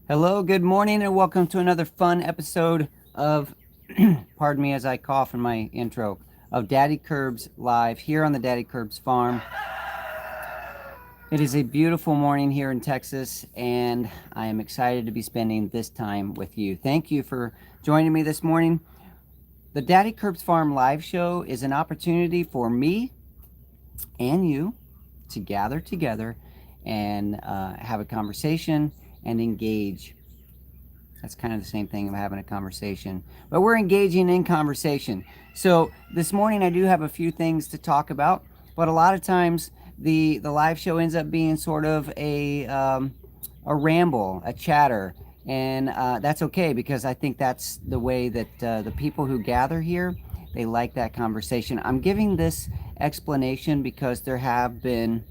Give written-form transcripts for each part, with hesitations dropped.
Hello, good morning, and welcome to another fun episode of, pardon me as I cough in my intro, of Daddykirbs Live here on the Daddykirbs Farm. It is a beautiful morning here in Texas, and I am excited to be spending this time with you. Thank you for joining me this morning. The Daddykirbs Farm live show is an opportunity for me and you to gather together and have a conversation and engage. That's kind of the same thing of having a conversation, but we're engaging in conversation. So this morning I do have a few things to talk about, but a lot of times the live show ends up being sort of a ramble, a chatter, and that's okay, because I think that's the way that the people who gather here, they like that conversation. I'm giving this explanation because there have been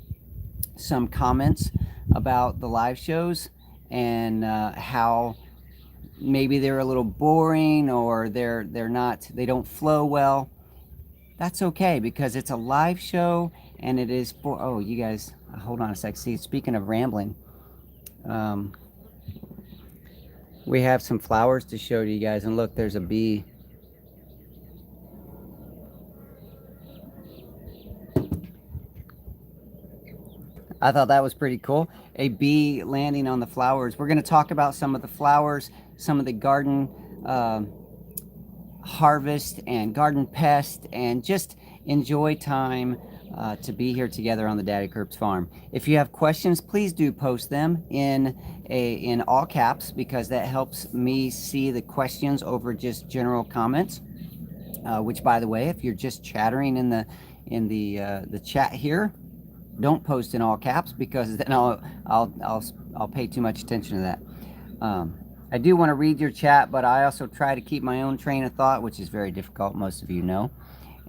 some comments about the live shows and how maybe they're a little boring, or they don't flow well. That's okay, because it's a live show and it is for, oh, you guys, hold on a sec. See, speaking of rambling, we have some flowers to show to you guys, and look, there's a bee. I thought that was pretty cool. A bee landing on the flowers. We're going to talk about some of the flowers, some of the garden harvest and garden pest, and just enjoy time to be here together on the Daddykirbs Farm. If you have questions, please do post them in all caps, because that helps me see the questions over just general comments. Which, by the way, if you're just chattering in the chat here, don't post in all caps, because then I'll pay too much attention to that. I do want to read your chat, but I also try to keep my own train of thought, which is very difficult, most of you know.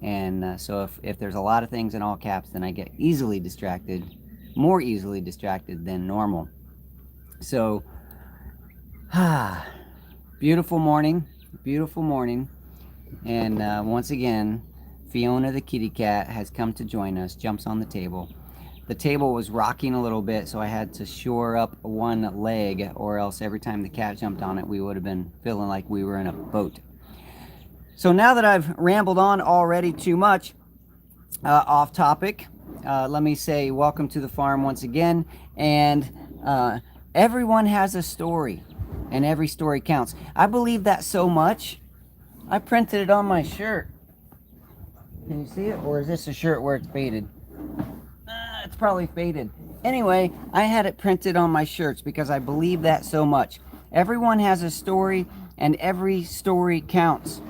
And so if there's a lot of things in all caps, then I get easily distracted, more easily distracted than normal. So, beautiful morning, and once again, Fiona the kitty cat has come to join us, jumps on the table. The table was rocking a little bit, so I had to shore up one leg, or else every time the cat jumped on it, we would have been feeling like we were in a boat. So now that I've rambled on already too much, off topic, let me say welcome to the farm once again. And everyone has a story, and every story counts. I believe that so much, I printed it on my shirt. Can you see it? Or is this a shirt where it's faded? It's probably faded. Anyway, I had it printed on my shirts because I believe that so much. Everyone has a story, and every story counts.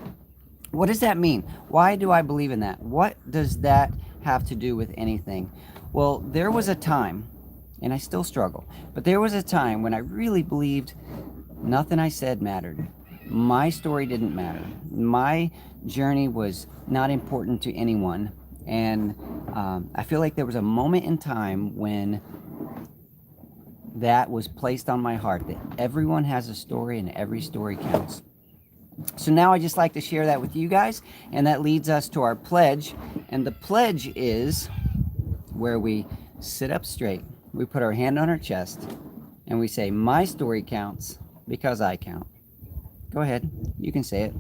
What does that mean? Why do I believe in that? What does that have to do with anything? Well, there was a time, and I still struggle, but there was a time when I really believed nothing I said mattered. My story didn't matter. My journey was not important to anyone. And I feel like there was a moment in time when that was placed on my heart, that everyone has a story and every story counts. So now I just like to share that with you guys, and that leads us to our pledge. And the pledge is where we sit up straight, we put our hand on our chest, and we say, my story counts because I count. Go ahead, you can say it.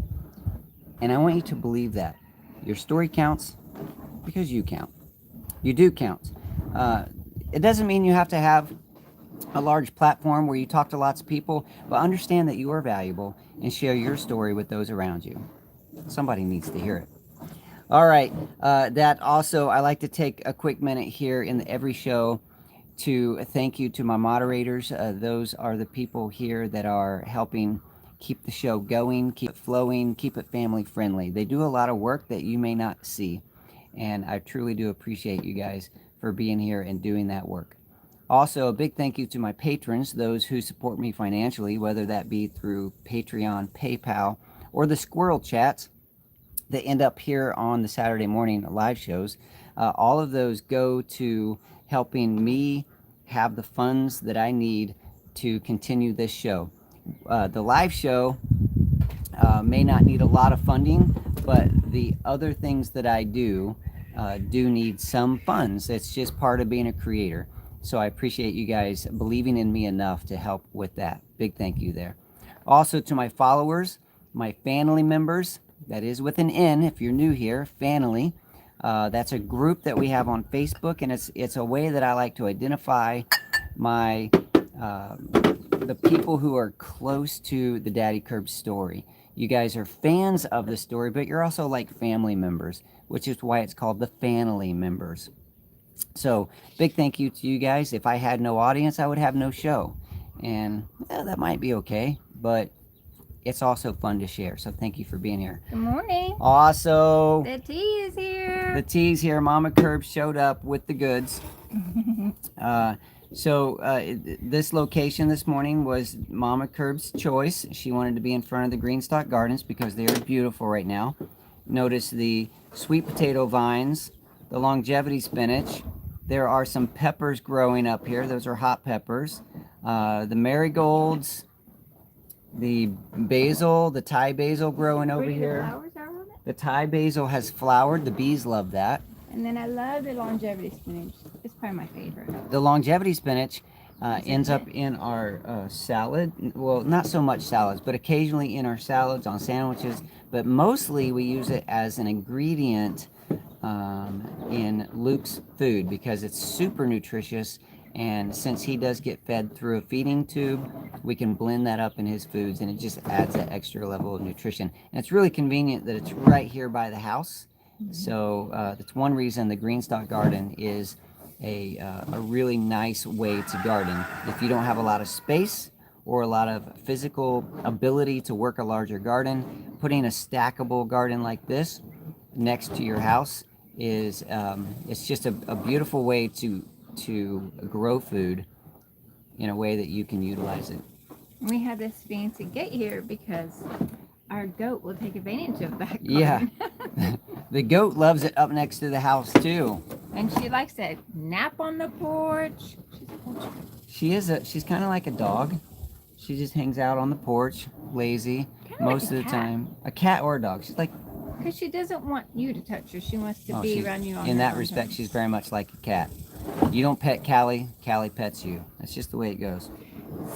And I want you to believe that your story counts because you count. You do count. It doesn't mean you have to have a large platform where you talk to lots of people, but understand that you are valuable and share your story with those around you. Somebody needs to hear it. All right. That also, I like to take a quick minute here in every show to thank you to my moderators. Those are the people here that are helping keep the show going, keep it flowing, keep it family friendly. They do a lot of work that you may not see. And I truly do appreciate you guys for being here and doing that work. Also, a big thank you to my patrons, those who support me financially, whether that be through Patreon, PayPal, or the squirrel chats that end up here on the Saturday morning live shows. All of those go to helping me have the funds that I need to continue this show. The live show may not need a lot of funding, but the other things that I do need some funds. It's just part of being a creator. So I appreciate you guys believing in me enough to help with that. Big thank you there. Also to my followers, my family members, that is with an N if you're new here, family. That's a group that we have on Facebook, and it's a way that I like to identify my the people who are close to the Daddykirbs story. You guys are fans of the story, but you're also like family members, which is why it's called the family members. So big thank you to you guys. If I had no audience, I would have no show, and that might be okay, but it's also fun to share. So thank you for being here. Good morning. Also, The tea is here. The tea's here. Mama Curb showed up with the goods. This location this morning was Mama Curb's choice. She wanted to be in front of the Greenstock Gardens because they are beautiful right now. Notice the sweet potato vines, the longevity spinach. There are some peppers growing up here. Those are hot peppers. The marigolds, the basil, the Thai basil growing over here. The flowers are on it. The Thai basil has flowered. The bees love that. And then I love the longevity spinach. It's probably my favorite. The longevity spinach ends up in our salad. Well, not so much salads, but occasionally in our salads, on sandwiches. But mostly we use it as an ingredient in Luke's food because it's super nutritious. And since he does get fed through a feeding tube, we can blend that up in his foods, and it just adds that extra level of nutrition. And it's really convenient that it's right here by the house. So that's one reason the Greenstock Garden is a really nice way to garden. If you don't have a lot of space or a lot of physical ability to work a larger garden, putting a stackable garden like this next to your house is it's just a beautiful way to grow food in a way that you can utilize it. We have this fancy gate here because our goat will take advantage of that garden. Yeah. The goat loves it up next to the house too. And she likes to nap on the porch. She's kind of like a dog. She just hangs out on the porch, lazy, Kinda most like a of the cat. time. A cat or a dog. She's like, Because she doesn't want you to touch her. She wants to be around you. In that respect, she's very much like a cat. You don't pet Callie, Callie pets you. That's just the way it goes.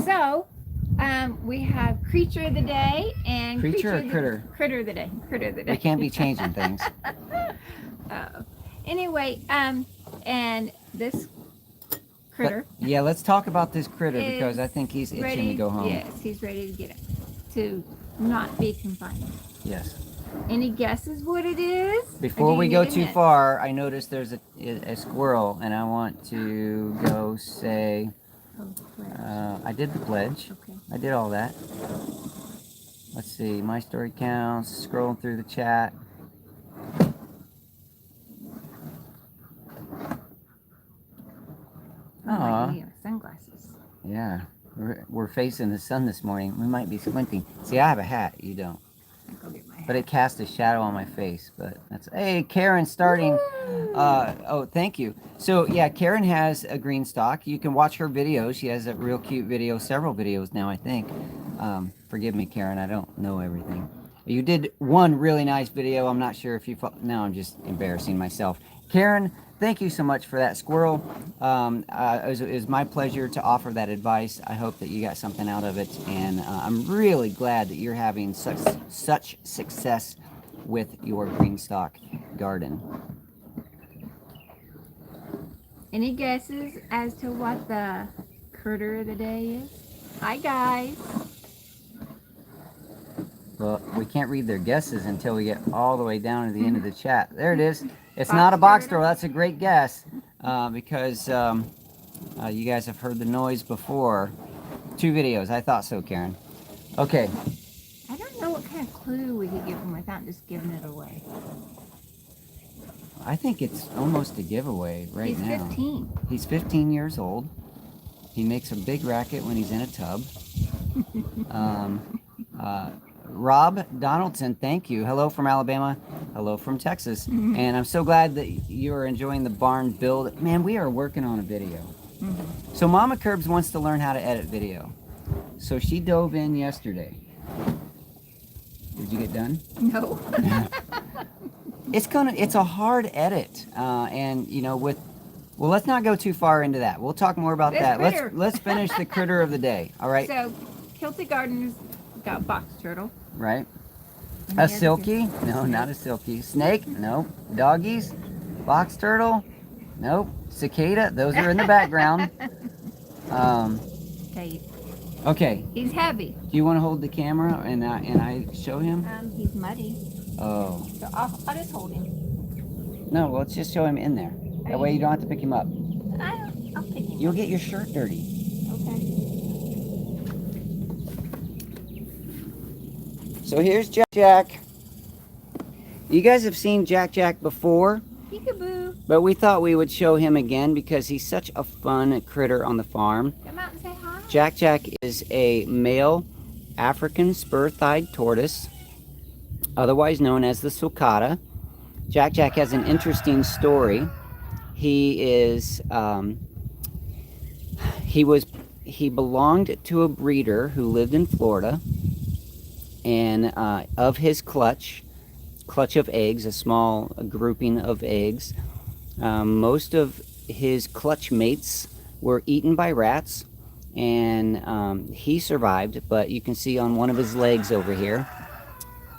So, we have creature of the day and Creature or critter? Critter of the day. Critter of the day. We can't be changing things. Anyway, and this critter. But, yeah, let's talk about this critter is because I think he's itching ready to go home. Yes, he's ready to get it. To not be confined. Yes. Any guesses what it is? Before we go too far, I noticed there's a squirrel, and I want to go say, I did the pledge. Okay. I did all that. Let's see, my story counts, scrolling through the chat. Oh, sunglasses. Yeah, we're facing the sun this morning. We might be squinting. See, I have a hat. You don't. I'll go get my hat. But it cast a shadow on my face. But that's hey, Karen starting. Oh, thank you. So yeah, Karen has a green stock. You can watch her videos. She has a real cute video, several videos now, I think. Forgive me, Karen. I don't know everything. You did one really nice video. I'm not sure if you. Now I'm just embarrassing myself. Karen, thank you so much for that squirrel. It was my pleasure to offer that advice. I hope that you got something out of it, and I'm really glad that you're having such success with your Greenstock garden. Any guesses as to what the critter of the day is? Hi, guys. Well, we can't read their guesses until we get all the way down to the end of the chat. There it is. It's not a box turtle. That's a great guess because you guys have heard the noise before. 2 videos. I thought so, Karen. Okay. I don't know what kind of clue we could give him without just giving it away. I think it's almost a giveaway right now. He's 15. He's 15 years old. He makes a big racket when he's in a tub. Rob Donaldson, thank you. Hello from Alabama. Hello from Texas. Mm-hmm. And I'm so glad that you're enjoying the barn build. Man, we are working on a video. Mm-hmm. So Mama Curbs wants to learn how to edit video. So she dove in yesterday. Did you get done? No. It's a hard edit. And you know, with Well, let's not go too far into that. We'll talk more about This that. critter. Let's finish the critter of the day. All right. So, Kilted Gardeners got box turtle. Right. And A the other silky? No, not a silky. Snake? Nope. Doggies? Box turtle? Nope. Cicada? Those are in the background. Okay, Okay. he's heavy. Do you want to hold the camera and I show him? He's muddy. Oh. So I'll just hold him. No, well, let's just show him in there. That way you don't have to pick him up. I'll pick him You'll up. get your shirt dirty. Okay. So here's Jack Jack. You guys have seen Jack Jack before, Peekaboo. but we thought we would show him again because he's such a fun critter on the farm. Come out and say hi. Jack Jack is a male African spur-thighed tortoise, otherwise known as the sulcata. Jack Jack has an interesting story. He belonged to a breeder who lived in Florida, and of his clutch of eggs, a small grouping of eggs, most of his clutch mates were eaten by rats, and he survived. But you can see on one of his legs over here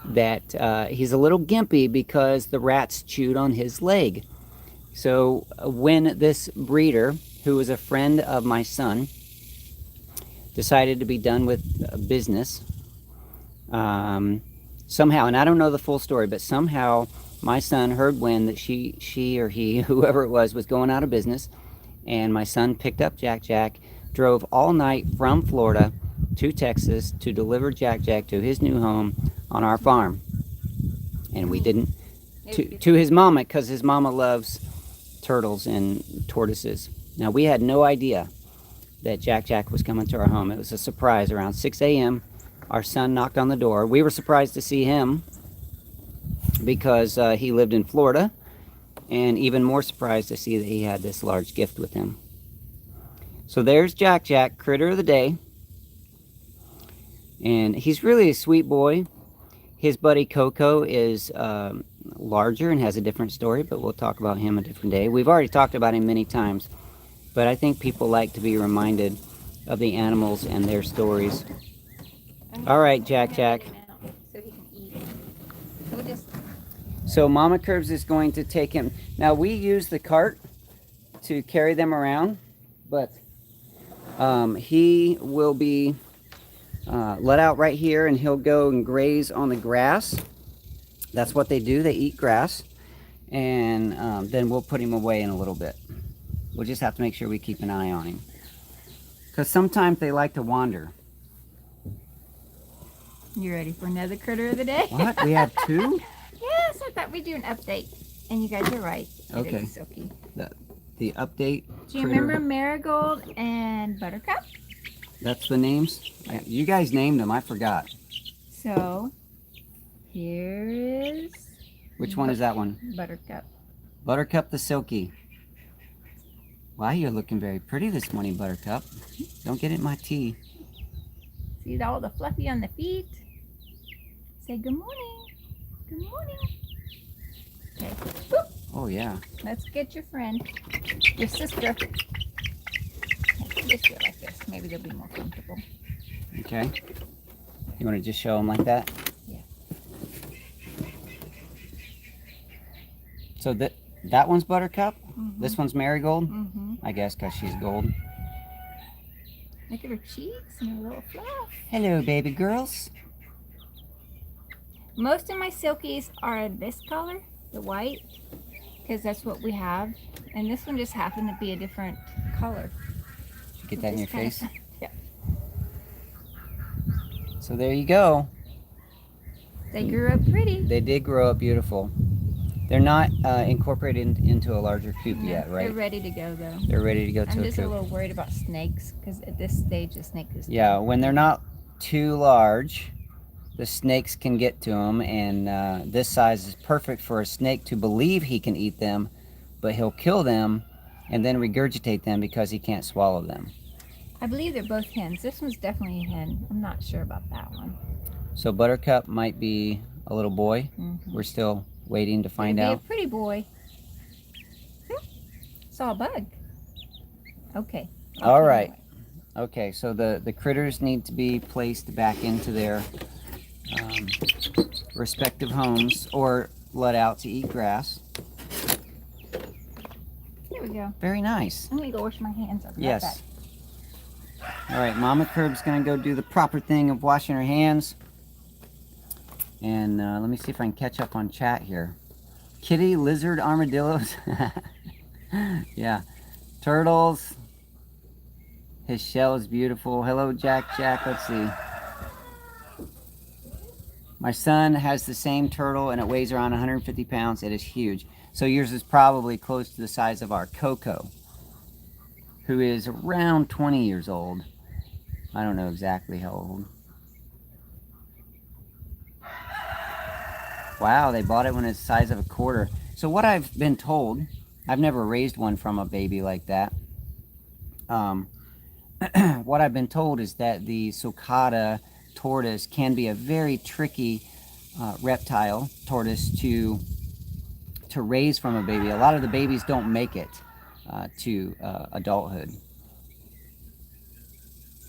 that he's a little gimpy because the rats chewed on his leg. So when this breeder, who was a friend of my son, decided to be done with business, somehow, and I don't know the full story, but somehow my son heard wind that she or he, whoever it was going out of business, and my son picked up Jack Jack, drove all night from Florida to Texas to deliver Jack Jack to his new home on our farm. And we didn't, to his mama, because his mama loves turtles and tortoises. Now, we had no idea that Jack Jack was coming to our home. It was a surprise. Around 6 a.m., our son knocked on the door. We were surprised to see him because he lived in Florida, and even more surprised to see that he had this large gift with him. So there's Jack Jack, critter of the day. And he's really a sweet boy. His buddy Coco is larger and has a different story, but we'll talk about him a different day. We've already talked about him many times, but I think people like to be reminded of the animals and their stories. All right, Jack Jack. So he can eat. So we'll just... So Mama Curbs is going to take him. Now, we use the cart to carry them around, but he will be let out right here, and he'll go and graze on the grass. That's what they do. They eat grass, and then we'll put him away in a little bit. We'll just have to make sure we keep an eye on him, because sometimes they like to wander. You ready for another critter of the day? What? We have two? Yes, I thought we'd do an update. And you guys are right. It Okay. is silky. The update. Do you remember Marigold and Buttercup? That's the names? You guys named them. I forgot. So, here is Which one is that one? Buttercup. Buttercup the Silky. Wow, you're looking very pretty this morning, Buttercup. Don't get in my tea. See all the fluffy on the feet? Say good morning. Good morning. Okay. Boop. Oh, yeah. Let's get your friend. Your sister. Okay, just do it like this. Maybe they'll be more comfortable. Okay. You want to just show them like that? Yeah. So that one's Buttercup? Mm-hmm. This one's Marigold? Mm-hmm. I guess because she's gold. Look at her cheeks and her little fluff. Hello, baby girls. Most of my silkies are this color, the white, because that's what we have. And this one just happened to be a different color. Did you get that in your face? Yeah. So there you go. They grew up pretty. They did grow up beautiful. They're not incorporated into a larger coop No, yet, right? They're ready to go, though. They're ready to go to I'm a just a coop. little worried about snakes, because at this stage, the snake is... Yeah, when they're not too large, the snakes can get to them, and this size is perfect for a snake to believe he can eat them, but he'll kill them and then regurgitate them because he can't swallow them. I believe they're both hens. This one's definitely a hen. I'm not sure about that one. So Buttercup might be a little boy. Mm-hmm. We're still waiting to find It'll out. be a pretty boy. Saw a bug. Okay. All right. Okay, so the critters need to be placed back into their um, respective homes or let out to eat grass. There we go. Very nice. I'm gonna go wash my hands. Yes. All right, Mama Curb's gonna go do the proper thing of washing her hands. And let me see if I can catch up on chat here. Kitty, lizard, armadillos. Yeah. Turtles. His shell is beautiful. Hello, Jack. Let's see. My son has the same turtle and it weighs around 150 pounds. It is huge. So yours is probably close to the size of our Coco, who is around 20 years old. I don't know exactly how old. Wow, they bought it when it's the size of a quarter. So what I've been told, I've never raised one from a baby like that. What I've been told is that the sulcata tortoise can be a very tricky reptile tortoise to raise from a baby. A lot of the babies don't make it to adulthood.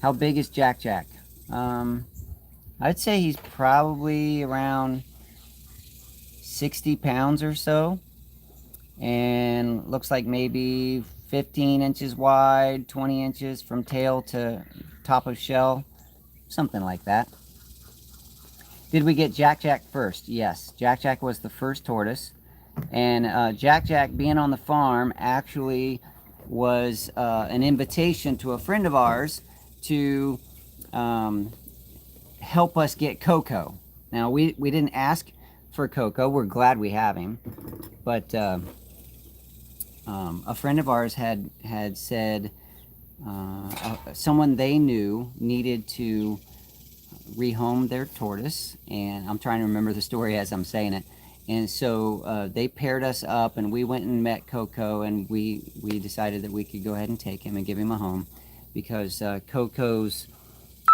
How big is Jack? I'd say he's probably around 60 pounds or so, and looks like maybe 15 inches wide, 20 inches from tail to top of shell, something like that. Did we get Jack first? Yes, Jack was the first tortoise, and Jack being on the farm actually was an invitation to a friend of ours to help us get Coco. Now we didn't ask for Coco. We're glad we have him, but a friend of ours had said someone they knew needed to rehome their tortoise, and I'm trying to remember the story as I'm saying it. And so they paired us up, and we went and met Coco, and we decided that we could go ahead and take him and give him a home, because Coco's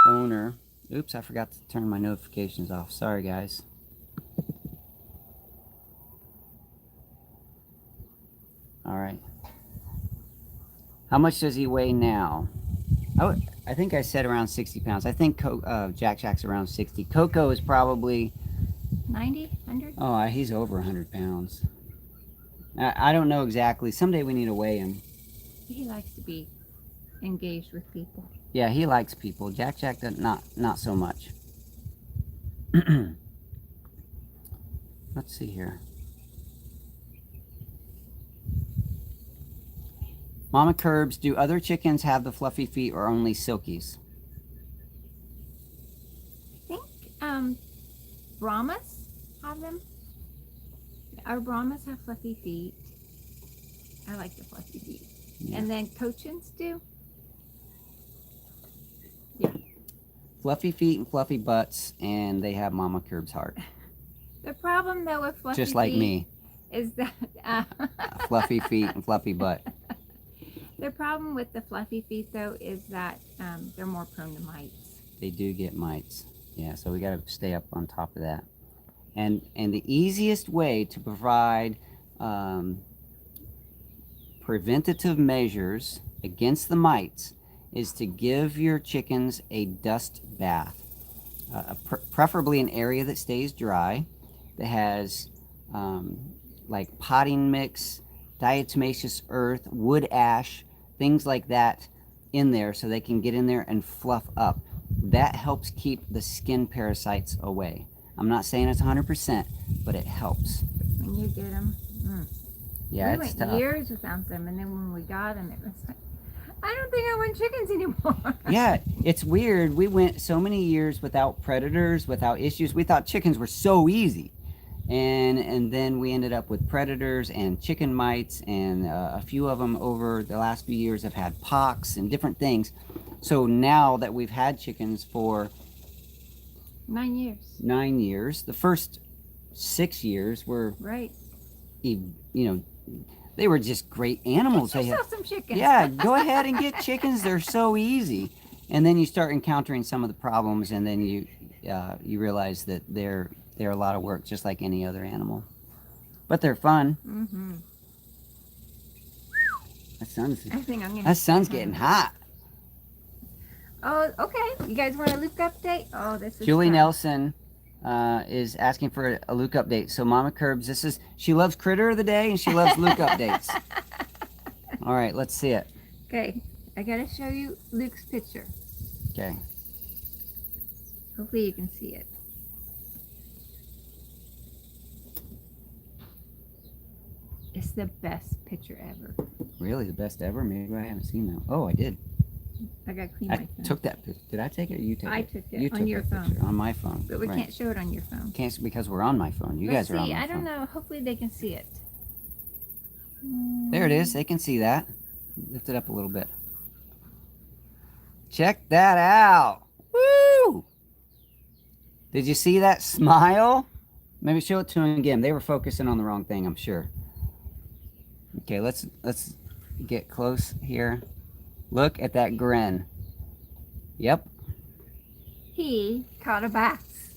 owner, oops, I forgot to turn my notifications off. Sorry, guys. All right. How much does he weigh now? Oh, I think I said around 60 pounds. I think Jack's around 60. Coco is probably 90, 100. Oh, he's over 100 pounds. I don't know exactly. Someday we need to weigh him. He likes to be engaged with people. Yeah, he likes people. Jack does not so much. Let's see here. Mama Curbs, do other chickens have the fluffy feet or only silkies? I think Brahmas have them. Our Brahmas have fluffy feet. I like the fluffy feet. Yeah. And then Cochins do. Yeah. Fluffy feet and fluffy butts, and they have Mama Curbs' heart. The problem though with fluffy feet, just like me, is that fluffy feet and fluffy butt. The problem with the fluffy feet though is that they're more prone to mites. They do get mites. Yeah, so we got to stay up on top of that. And the easiest way to provide preventative measures against the mites is to give your chickens a dust bath, preferably an area that stays dry, that has like potting mix, diatomaceous earth, wood ash, things like that in there, so they can get in there and fluff up. That helps keep the skin parasites away. I'm not saying it's 100%, but it helps. When you get them, yeah, we it's went tough. years without them, and then when we got them, it was like, I don't think I want chickens anymore. Yeah, it's weird. We went so many years without predators, without issues. We thought chickens were so easy. And then we ended up with predators and chicken mites, and a few of them over the last few years have had pox and different things. So now that we've had chickens for 9 years. 9 years, the first 6 years were right. They were just great animals. Get yourself some chickens. Yeah, go ahead and get chickens. They're so easy. And then you start encountering some of the problems, and then you realize that they're a lot of work, just like any other animal. But they're fun. Mm-hmm. That sun's I think I'm gonna. that sun's getting hot. Oh, okay. You guys want a Luke update? Oh, this is Julie fun. Nelson is asking for a Luke update. So Mama Curbs, she loves Critter of the Day and she loves Luke updates. All right, let's see it. Okay, I gotta show you Luke's picture. Okay. Hopefully you can see it. It's the best picture ever. Really, the best ever? Maybe I haven't seen that. Oh, I did. I gotta clean I my phone. took that picture. Did I take it or you took it? I took it You on took your that phone. picture on my phone. But we right. can't show it on your phone. Can't because we're on my phone. You Let's guys are on see. my I don't phone. know. Hopefully they can see it. There it is. They can see that. Lift it up a little bit. Check that out. Woo! Did you see that smile? Maybe show it to them again. They were focusing on the wrong thing, I'm sure. Okay, let's get close here. Look at that grin. Yep. He caught a bass.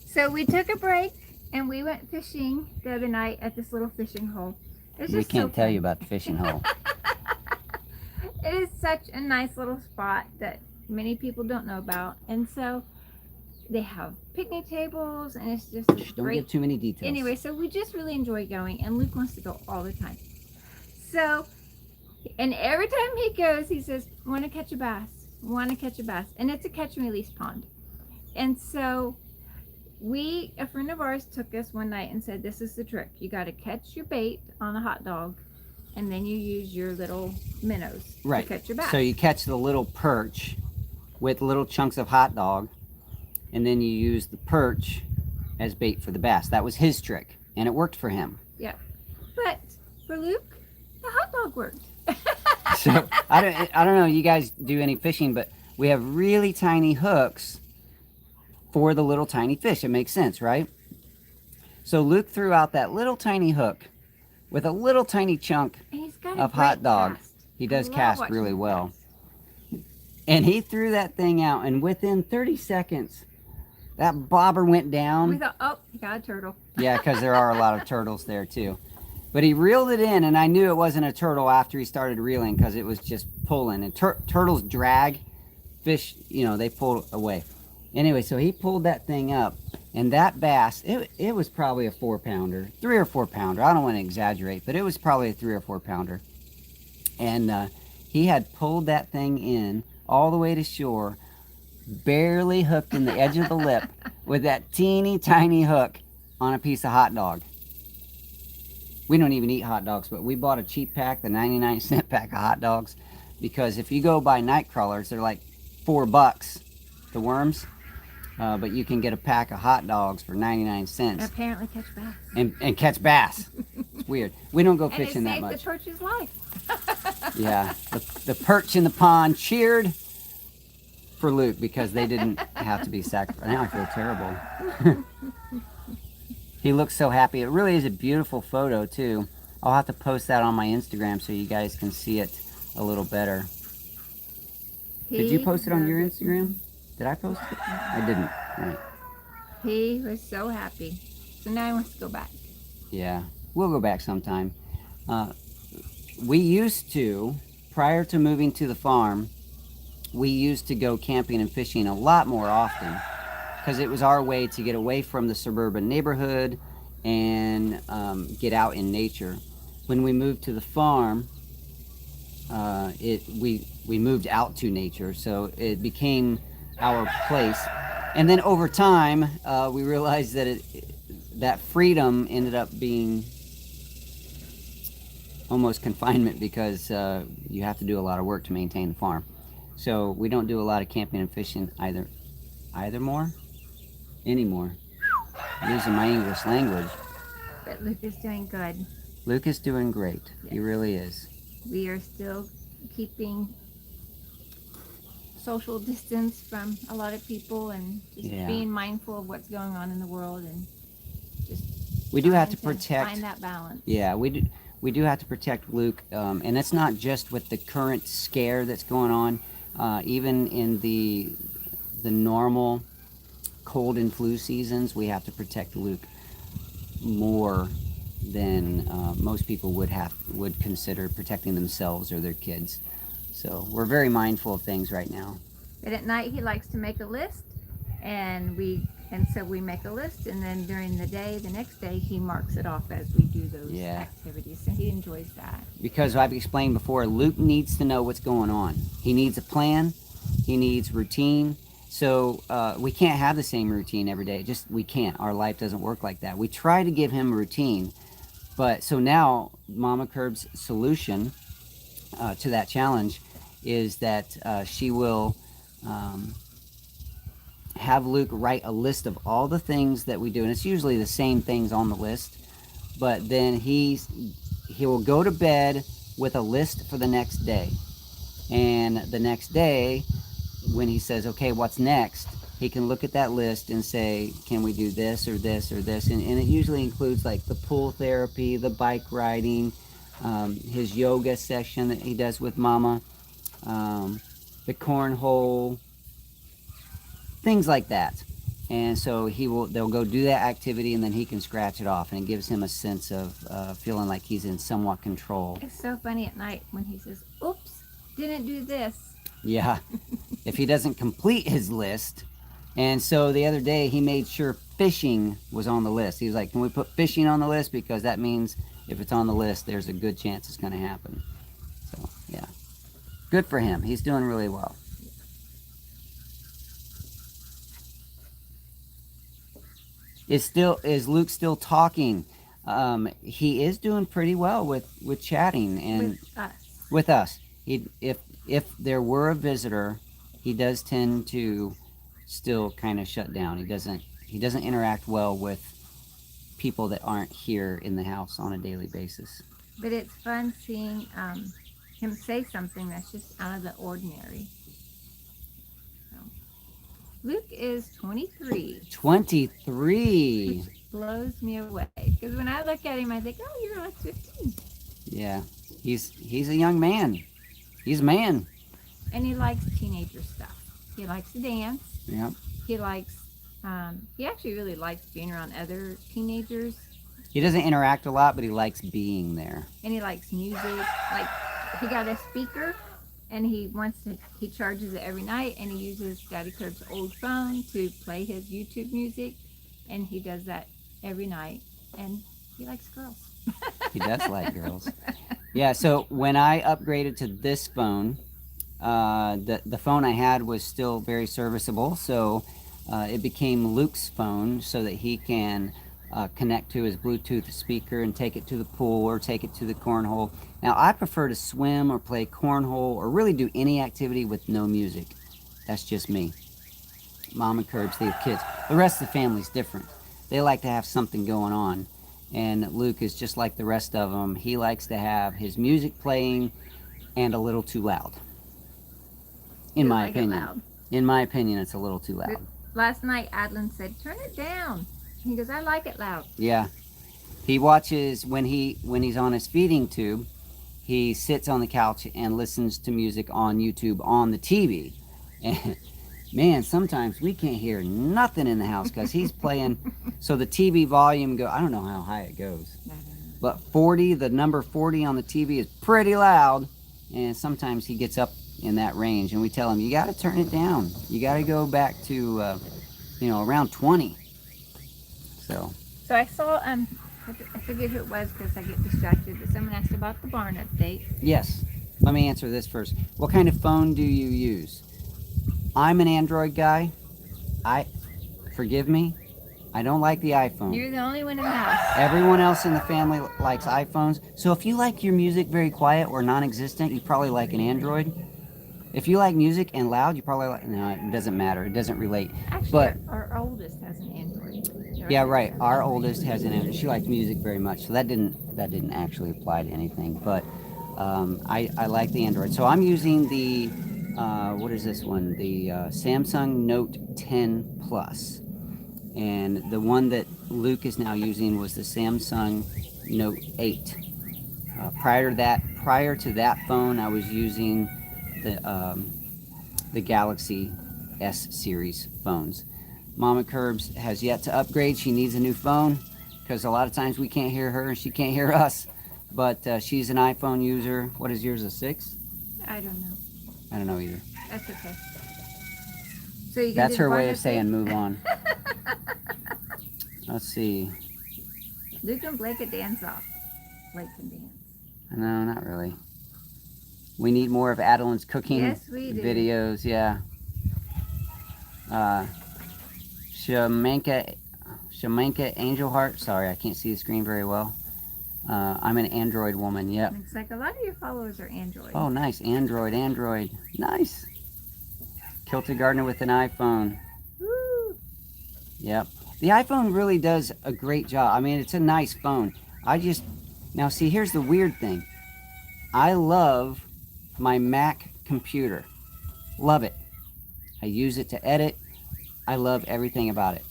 So we took a break and we went fishing the other night at this little fishing hole. It's We just can't so tell fun. you about the fishing hole. It is such a nice little spot that many people don't know about. And so they have picnic tables and it's just this Don't great. give too many details. Anyway, so we just really enjoy going and Luke wants to go all the time. So, and every time he goes, he says, want to catch a bass, want to catch a bass. And it's a catch and release pond. And so a friend of ours took us one night and said, this is the trick. You got to catch your bait on a hot dog and then you use your little minnows Right. to catch your bass. So you catch the little perch with little chunks of hot dog, and then you use the perch as bait for the bass. That was his trick, and it worked for him. Yeah. But for Luke, the hot dog worked. So I don't know. You guys do any fishing, but we have really tiny hooks for the little tiny fish. It makes sense, right? So Luke threw out that little tiny hook with a little tiny chunk And he's got a of hot great dog. cast. He does I love cast watching really him well. cast. And he threw that thing out, and within 30 seconds, that bobber went We down. thought, oh, he got a turtle. Yeah, because there are a lot of turtles there too. But he reeled it in, and I knew it wasn't a turtle after he started reeling because it was just pulling. And turtles drag fish, they pull away. Anyway, so he pulled that thing up, and that bass, it was probably a 4-pounder, 3 or 4 pounder. I don't want to exaggerate, but it was probably a 3 or 4 pounder. And he had pulled that thing in all the way to shore, barely hooked in the edge of the lip with that teeny tiny hook on a piece of hot dog. We don't even eat hot dogs, but we bought a cheap pack, the 99-cent pack of hot dogs, because if you go buy night crawlers, they're like $4, the worms. But you can get a pack of hot dogs for 99 cents Apparently catch bass. and catch bass. It's weird. We don't go And fishing it that saved much. the perch's life. Yeah, the perch in the pond cheered for Luke because they didn't have to be sacrificed. Now I feel terrible. He looks so happy. It really is a beautiful photo too. I'll have to post that on my Instagram so you guys can see it a little better. Did you post it on your Instagram? Did I post it? I didn't. Right. He was so happy. So now he wants to go back. Yeah, we'll go back sometime. We used to, prior to moving to the farm, we used to go camping and fishing a lot more often because it was our way to get away from the suburban neighborhood and get out in nature. When we moved to the farm, we moved out to nature, so it became our place. And then over time, we realized that that freedom ended up being almost confinement because you have to do a lot of work to maintain the farm. So we don't do a lot of camping and fishing anymore. Losing my English language. But Luke is doing good. Luke is doing great. He Yes. really is. We are still keeping social distance from a lot of people and just Yeah. being mindful of what's going on in the world and just We do have to trying protect. find that balance. Yeah, we do have to protect Luke, and it's not just with the current scare that's going on. Even in the normal cold and flu seasons, we have to protect Luke more than most people would consider protecting themselves or their kids. So we're very mindful of things right now. But at night he likes to make a list, and so we make a list, and then during the day, the next day, he marks it off as we do those activities. So he enjoys that. Because I've explained before, Luke needs to know what's going on. He needs a plan. He needs routine. So we can't have the same routine every day. We can't. Our life doesn't work like that. We try to give him a routine. But so now Mama Kirb's solution to that challenge is that she will have Luke write a list of all the things that we do. And it's usually the same things on the list. But then he will go to bed with a list for the next day. And the next day, when he says, okay, what's next, he can look at that list and say, can we do this or this or this? And it usually includes like the pool therapy, the bike riding, his yoga session that he does with Mama, the cornhole, things like that. And so they'll go do that activity, and then he can scratch it off, and it gives him a sense of feeling like he's in somewhat control. It's so funny at night when he says, oops, didn't do this. Yeah, if he doesn't complete his list. And so the other day he made sure fishing was on the list. He was like, can we put fishing on the list? Because that means if it's on the list, there's a good chance it's going to happen. So, yeah. Good for him. He's doing really well. Is Luke still talking? He is doing pretty well with chatting and with us. If there were a visitor, he does tend to still kind of shut down. He doesn't interact well with people that aren't here in the house on a daily basis. But it's fun seeing him say something that's just out of the ordinary. So, Luke is 23. 23. Which blows me away. Because when I look at him, I think, oh, you're like 15. Yeah, he's a young man. He's a man. And he likes teenager stuff. He likes to dance. Yeah. He likes, he actually really likes being around other teenagers. He doesn't interact a lot, but he likes being there. And he likes music. Like, he got a speaker, and he charges it every night, and he uses Daddykirbs' old phone to play his YouTube music, and he does that every night. And he likes girls. He does like girls. Yeah, so when I upgraded to this phone, the phone I had was still very serviceable, so it became Luke's phone so that he can connect to his Bluetooth speaker and take it to the pool or take it to the cornhole. Now, I prefer to swim or play cornhole or really do any activity with no music. That's just me. Mom and Kirbs, they have kids. The rest of the family's different. They like to have something going on. And Luke is just like the rest of them. He likes to have his music playing and a little too loud. In my opinion. In my opinion, it's a little too loud. Last night, Adlin said, turn it down. He goes, I like it loud. Yeah. He watches, when he's on his feeding tube, he sits on the couch and listens to music on YouTube on the TV. And man, sometimes we can't hear nothing in the house because he's playing. So the TV volume I don't know how high it goes, but 40, the number 40 on the TV is pretty loud, and sometimes he gets up in that range, and we tell him, you got to turn it down. You got to go back to, around 20. So I saw, I forget who it was because I get distracted, but someone asked about the barn update. Yes. Let me answer this first. What kind of phone do you use? I'm an Android guy. Forgive me, I don't like the iPhone. You're the only one in the house. Everyone else in the family likes iPhones. So if you like your music very quiet or non-existent, you probably like an Android. If you like music and loud, you probably like... No, it doesn't matter. It doesn't relate. Actually, but our oldest has an Android. Yeah, right. Our oldest has an Android. She likes music very much. So that didn't actually apply to anything. But I like the Android. So I'm using the... what is this one? The Samsung Note 10 Plus. And the one that Luke is now using was the Samsung Note 8. Prior to that phone, I was using the Galaxy S series phones. Mama Kirbs has yet to upgrade. She needs a new phone because a lot of times we can't hear her and she can't hear us. But she's an iPhone user. What is yours, a 6? I don't know. I don't know either. That's okay. So you can That's do the her barn way of update? saying move on. Let's see. Luke and Blake can dance off. Blake can dance. No, not really. We need more of Adeline's cooking Yes, we do. videos. Yeah. Shamanka Angel Heart. Sorry, I can't see the screen very well. I'm an Android woman. Yep. Looks like a lot of your followers are Android. Oh, nice. Android. Nice. Kilted Gardener with an iPhone. Woo. Yep. The iPhone really does a great job. I mean, it's a nice phone. Now see, here's the weird thing. I love my Mac computer. Love it. I use it to edit. I love everything about it.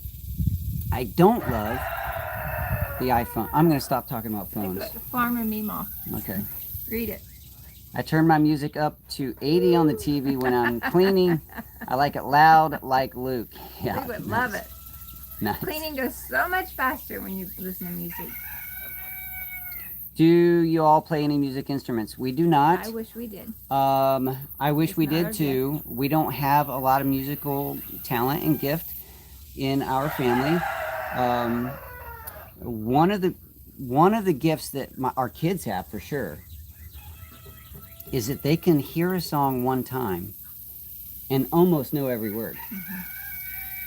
I don't love the iPhone. I'm going to stop talking about phones. Farmer Meemaw. Okay. Read it. I turn my music up to 80 on the TV when I'm cleaning. I like it loud, like Luke. Yeah. Luke would love it. Nice. Cleaning goes so much faster when you listen to music. Do you all play any music instruments? We do not. I wish we did. I wish It's we not our did too. We don't have a lot of musical talent and gift in our family. One of the gifts that our kids have for sure is that they can hear a song one time and almost know every word. Mm-hmm.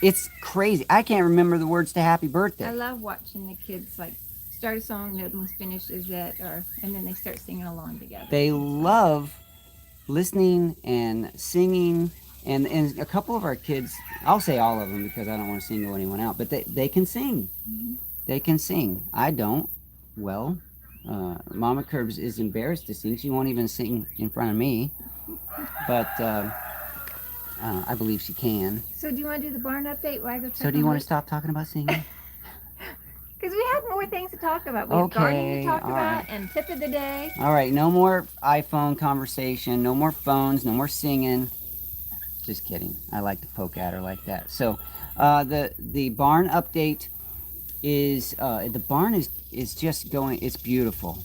It's crazy. I can't remember the words to Happy Birthday. I love watching the kids like start a song, no one's finished, is it, and then they start singing along together. They love listening and singing, and a couple of our kids, I'll say all of them because I don't want to single anyone out, but they can sing. Mm-hmm. They can sing. I don't. Well, Mama Curbs is embarrassed to sing. She won't even sing in front of me, but I believe she can. So do you want to do the barn update while I go check? So do you want to stop talking about singing? Because we have more things to talk about. We have gardening to talk about, right. and tip of the day. All right, no more iPhone conversation, no more phones, no more singing. Just kidding. I like to poke at her like that. So the barn update is the barn is just going. It's beautiful.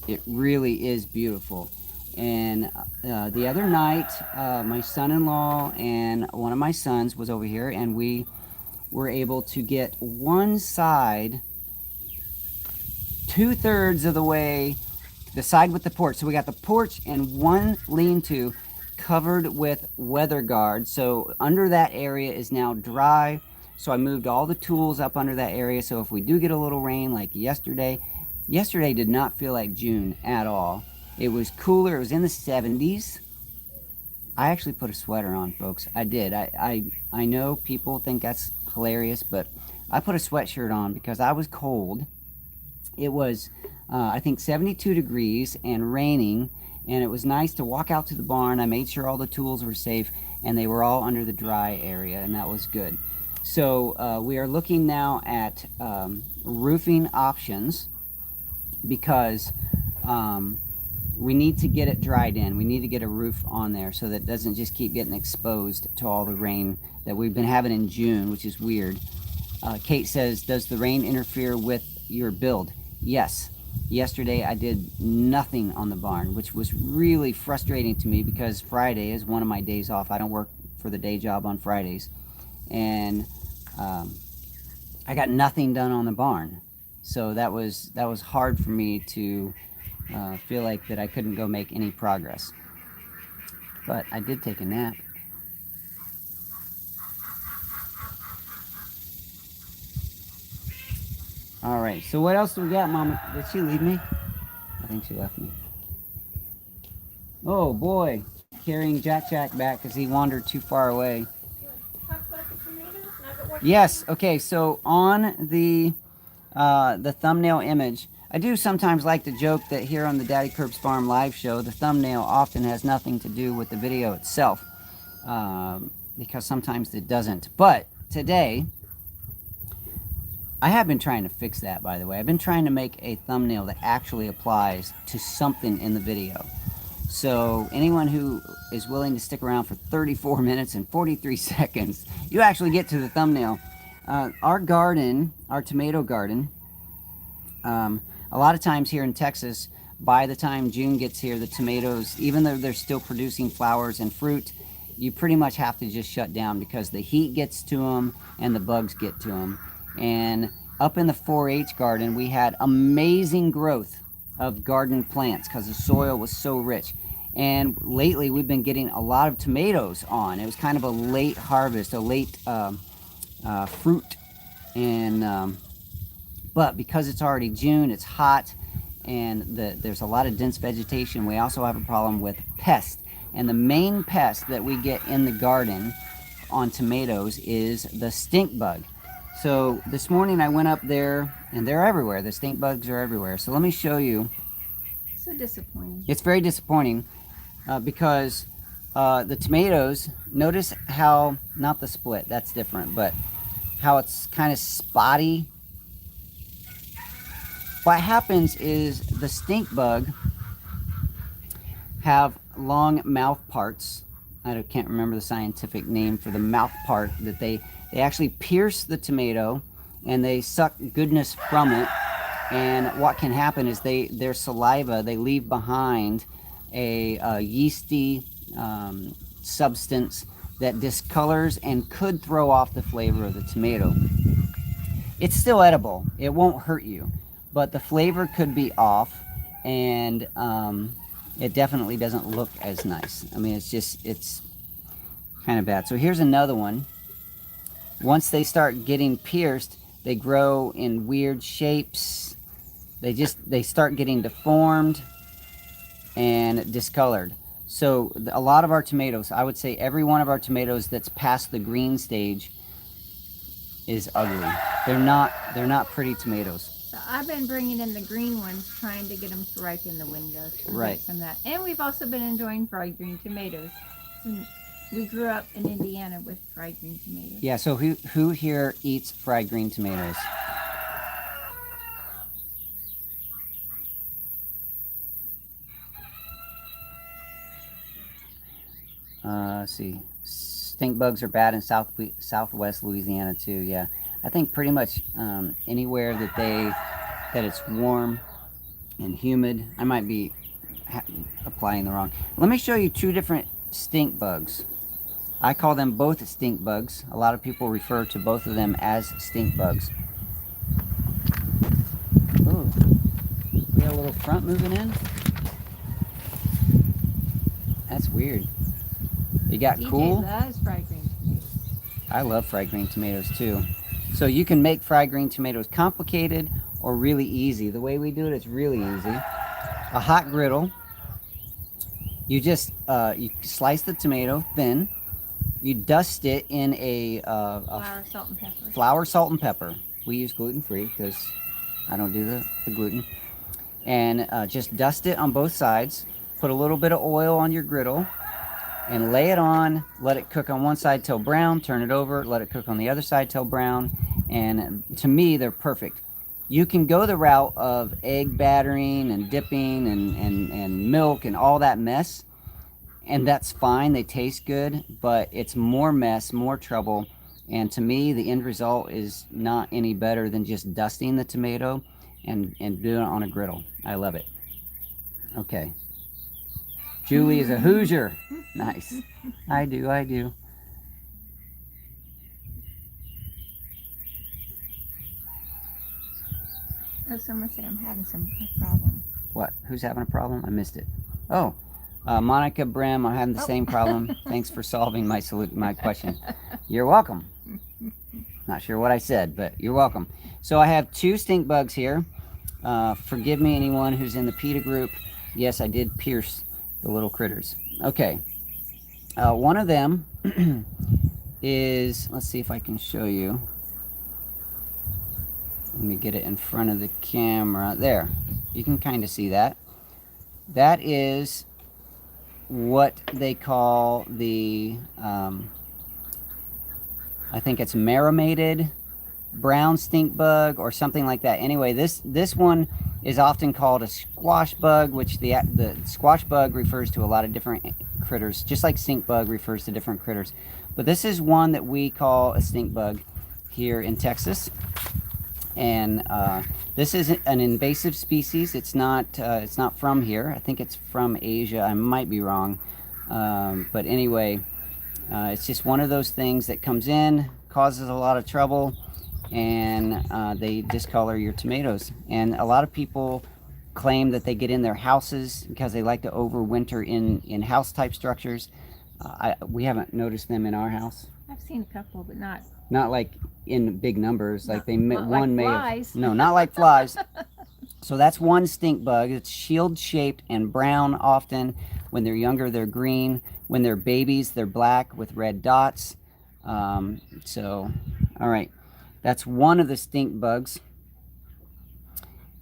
It really is beautiful. And the other night, my son-in-law and one of my sons was over here, and we were able to get one side 2/3 of the way, the side with the porch. So we got the porch and one lean-to covered with weather guard. So under that area is now dry. So I moved all the tools up under that area. So if we do get a little rain like yesterday did not feel like June at all. It was cooler. It was in the 70s. I actually put a sweater on, folks. I did. I know people think that's hilarious, but I put a sweatshirt on because I was cold. It was, I think, 72 degrees and raining, and it was nice to walk out to the barn. I made sure all the tools were safe, and they were all under the dry area, and that was good. So we are looking now at roofing options because we need to get it dried in. We need to get a roof on there so that it doesn't just keep getting exposed to all the rain that we've been having in June, which is weird. Kate says, does the rain interfere with your build? Yes. Yesterday I did nothing on the barn, which was really frustrating to me because Friday is one of my days off. I don't work for the day job on Fridays. And I got nothing done on the barn. So that was hard for me to feel like that I couldn't go make any progress. But I did take a nap. All right, so what else do we got, Mama? Did she leave me? I think she left me. Oh boy, carrying Jack back because he wandered too far away. Talk about the tomatoes? Yes. Okay. So on the thumbnail image, I do sometimes like to joke that here on the Daddykirbs Farm live show, the thumbnail often has nothing to do with the video itself, because sometimes it doesn't. But today, I have been trying to fix that, by the way. I've been trying to make a thumbnail that actually applies to something in the video. So anyone who is willing to stick around for 34 minutes and 43 seconds, you actually get to the thumbnail. Our garden, our tomato garden, A lot of times here in Texas, by the time June gets here, the tomatoes, even though they're still producing flowers and fruit, you pretty much have to just shut down because the heat gets to them and the bugs get to them. And up in the 4-H garden, we had amazing growth of garden plants because the soil was so rich. And lately, we've been getting a lot of tomatoes on. It was kind of a late harvest, a late fruit. And but because it's already June, it's hot, and there's a lot of dense vegetation. We also have a problem with pests. And the main pest that we get in the garden on tomatoes is the stink bug. So this morning I went up there, and they're everywhere. The stink bugs are everywhere. So let me show you. So disappointing. It's very disappointing because the tomatoes, notice how, not the split, that's different, but how it's kind of spotty. What happens is the stink bug have long mouth parts. I can't remember the scientific name for the mouth part, that they actually pierce the tomato and they suck goodness from it. And what can happen is their saliva, they leave behind a yeasty substance that discolors and could throw off the flavor of the tomato. It's still edible. It won't hurt you, but the flavor could be off, and it definitely doesn't look as nice. I mean, it's kind of bad. So here's another one. Once they start getting pierced, they grow in weird shapes. They start getting deformed and discolored. So a lot of our tomatoes, I would say every one of our tomatoes that's past the green stage is ugly. They're not pretty tomatoes. So I've been bringing in the green ones, trying to get them to ripen the windows. Right. Some of that. And we've also been enjoying fried green tomatoes. We grew up in Indiana with fried green tomatoes. Yeah, so who here eats fried green tomatoes? Let's see. Stink bugs are bad in southwest Louisiana too. Yeah, I think pretty much anywhere that it's warm and humid. I might be applying the wrong. Let me show you two different stink bugs. I call them both stink bugs. A lot of people refer to both of them as stink bugs. Ooh, we got a little front moving in. That's weird. You got DJ cool. loves fried green tomatoes. I love fried green tomatoes too. So you can make fried green tomatoes complicated or really easy. The way we do it is really easy. A hot griddle. You just you slice the tomato thin. You dust it in a Flour, salt, and pepper. Flour, salt, and pepper. We use gluten-free because I don't do the gluten. And just dust it on both sides. Put a little bit of oil on your griddle and lay it on. Let it cook on one side till brown. Turn it over. Let it cook on the other side till brown. And to me, they're perfect. You can go the route of egg battering and dipping and milk and all that mess. And that's fine. They taste good, but it's more mess, more trouble. And to me, the end result is not any better than just dusting the tomato and doing it on a griddle. I love it. Okay. Julie is a Hoosier. Nice. I do. Oh, someone said I'm having a problem. What? Who's having a problem? I missed it. Oh, Monica Brim, I'm having the same problem. Thanks for solving my question. You're welcome. Not sure what I said, but you're welcome. So I have two stink bugs here. Forgive me, anyone who's in the PETA group. Yes, I did pierce the little critters. Okay. One of them is, let's see if I can show you. Let me get it in front of the camera. There. You can kind of see that. That is what they call the, I think it's marinated brown stink bug or something like that. Anyway, this one is often called a squash bug, which the squash bug refers to a lot of different critters, just like stink bug refers to different critters. But this is one that we call a stink bug here in Texas. And this is an invasive species. It's not from here. I think it's from Asia. I might be wrong. But anyway, it's just one of those things that comes in, causes a lot of trouble, and they discolor your tomatoes. And a lot of people claim that they get in their houses because they like to overwinter in house type structures. We haven't noticed them in our house. I've seen a couple, but not like in big numbers. Like not one like may flies. have, no, not like flies. So that's one stink bug. It's shield shaped and brown often. When they're younger, they're green. When they're babies, they're black with red dots. So, all right, that's one of the stink bugs.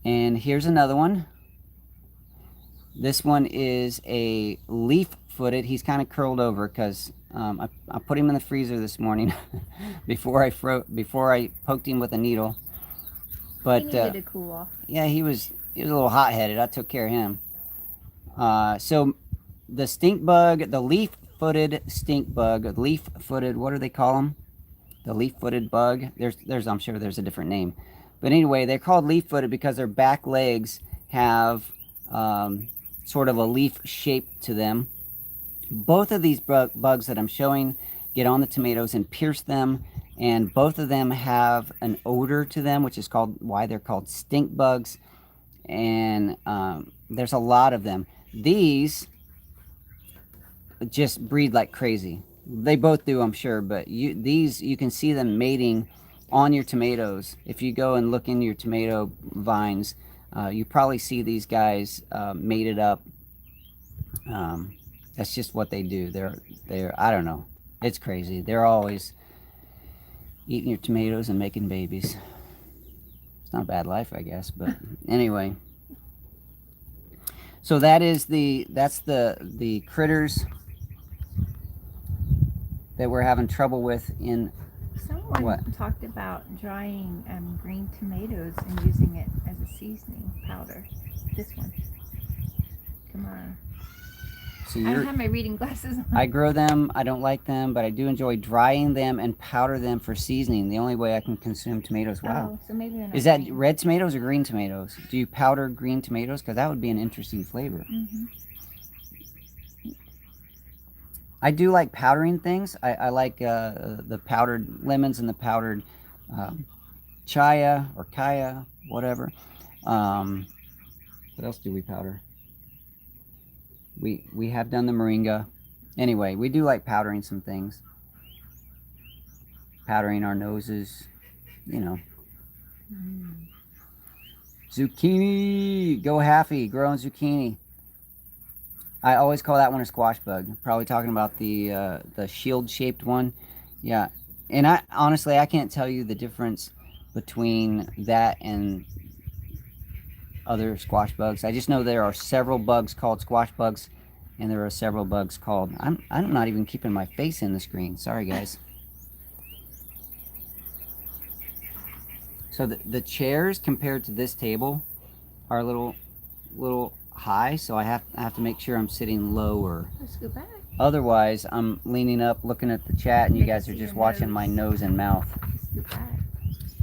And here's another one. This one is a leaf-footed. He's kind of curled over because I put him in the freezer this morning before I poked him with a needle. But he needed to cool off. Yeah, he was a little hot-headed. I took care of him. So the stink bug, the leaf-footed stink bug, leaf-footed. What do they call them? The leaf-footed bug. There's I'm sure there's a different name. But anyway, they're called leaf-footed because their back legs have sort of a leaf shape to them. Both of these bugs that I'm showing get on the tomatoes and pierce them, and both of them have an odor to them, which is why they're called stink bugs. And there's a lot of them. These just breed like crazy. They both do, I'm sure, but you can see them mating on your tomatoes. If you go and look in your tomato vines, you probably see these guys mated up. That's just what they do. They're I don't know. It's crazy. They're always eating your tomatoes and making babies. It's not a bad life, I guess, but anyway. So that's the critters that we're having trouble with in Someone talked about drying green tomatoes and using it as a seasoning powder. This one. Come on. So I don't have my reading glasses on. I grow them. I don't like them, but I do enjoy drying them and powder them for seasoning. The only way I can consume tomatoes. Wow. Oh, so maybe they're not Is that green. red tomatoes or green tomatoes? Do you powder green tomatoes? Because that would be an interesting flavor. Mm-hmm. I do like powdering things. I like the powdered lemons and the powdered chaya or kaya, whatever. What else do we powder? We have done the moringa. Anyway, we do like powdering some things. Powdering our noses, you know. Zucchini! Go Haffy, growing zucchini. I always call that one a squash bug. Probably talking about the shield-shaped one. Yeah, and I honestly can't tell you the difference between that and other squash bugs. I just know there are several bugs called squash bugs, and there are several bugs called. I'm not even keeping my face in the screen. Sorry, guys. So the chairs compared to this table are a little high, so I have to make sure I'm sitting lower. Let's go back. Otherwise, I'm leaning up, looking at the chat, and you guys are just watching my nose and mouth. Let's go back.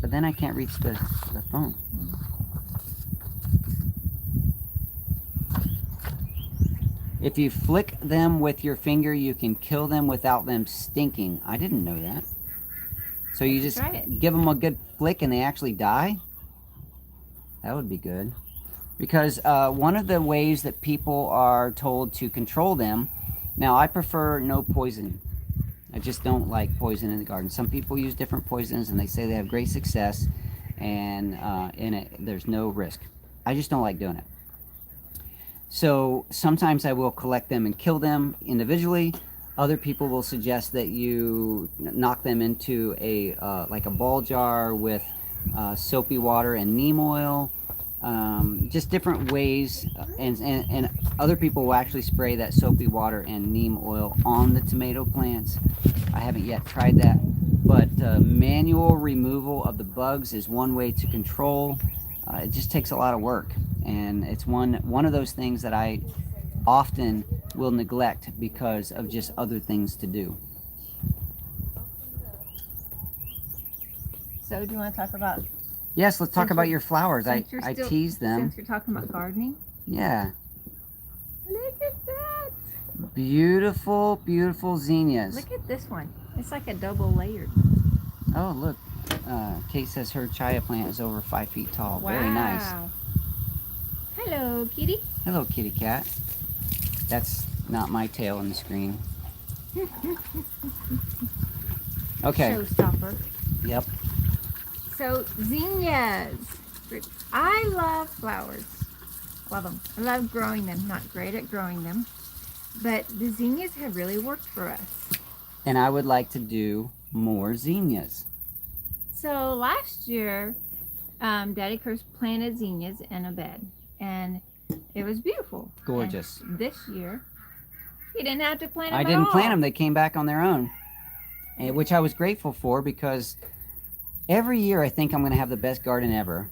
But then I can't reach the phone. If you flick them with your finger, you can kill them without them stinking. I didn't know that. So you just give them a good flick and they actually die? That would be good. Because one of the ways that people are told to control them, now I prefer no poison. I just don't like poison in the garden. Some people use different poisons and they say they have great success, and in it there's no risk. I just don't like doing it. So sometimes I will collect them and kill them individually. Other people will suggest that you knock them into like a ball jar with soapy water and neem oil. Just different ways, and other people will actually spray that soapy water and neem oil on the tomato plants. I haven't yet tried that, but manual removal of the bugs is one way to control. It just takes a lot of work, and it's one of those things that I often will neglect because of just other things to do. So do you want to talk about Yes, let's talk Since about we're- your flowers. I since you're still- teased them. Since you're talking about gardening. Yeah. Look at that. Beautiful, beautiful zinnias. Look at this one. It's like a double layered. Oh, look. Kate says her chaya plant is over 5 feet tall. Very nice. Hello, kitty. Hello, kitty cat. That's not my tail on the screen. Okay. Showstopper. Yep. So, zinnias. I love flowers. Love them. I love growing them. Not great at growing them. But the zinnias have really worked for us. And I would like to do more zinnias. So last year, Daddykirbs planted zinnias in a bed. And it was beautiful. Gorgeous. And this year, he didn't have to plant them I at didn't all. plant them. They came back on their own. And, which I was grateful for, because every year I think I'm going to have the best garden ever.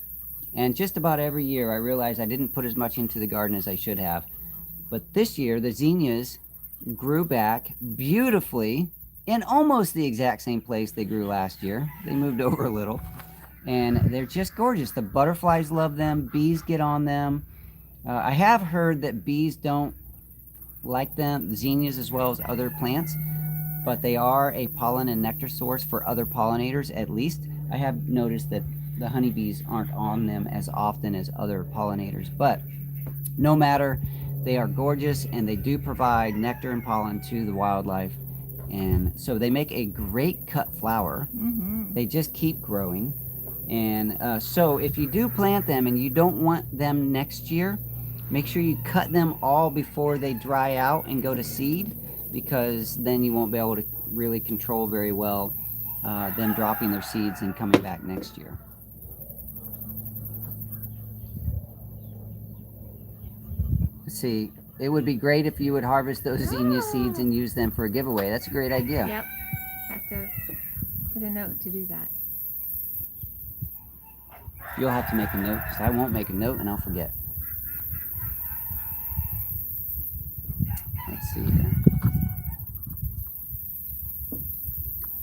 And just about every year I realize I didn't put as much into the garden as I should have. But this year the zinnias grew back beautifully in almost the exact same place they grew last year. They moved over a little. And they're just gorgeous. The butterflies love them. Bees get on them. I have heard that bees don't like them, the zinnias, as well as other plants. But they are a pollen and nectar source for other pollinators, at least. I have noticed that the honeybees aren't on them as often as other pollinators. But no matter, they are gorgeous, and they do provide nectar and pollen to the wildlife. And so they make a great cut flower. Mm-hmm. They just keep growing. And so if you do plant them and you don't want them next year, make sure you cut them all before they dry out and go to seed, because then you won't be able to really control very well them dropping their seeds and coming back next year. Let's see. It would be great if you would harvest those zinnia seeds and use them for a giveaway. That's a great idea. Yep. Have to put a note to do that. You'll have to make a note, because I won't make a note and I'll forget. Let's see here.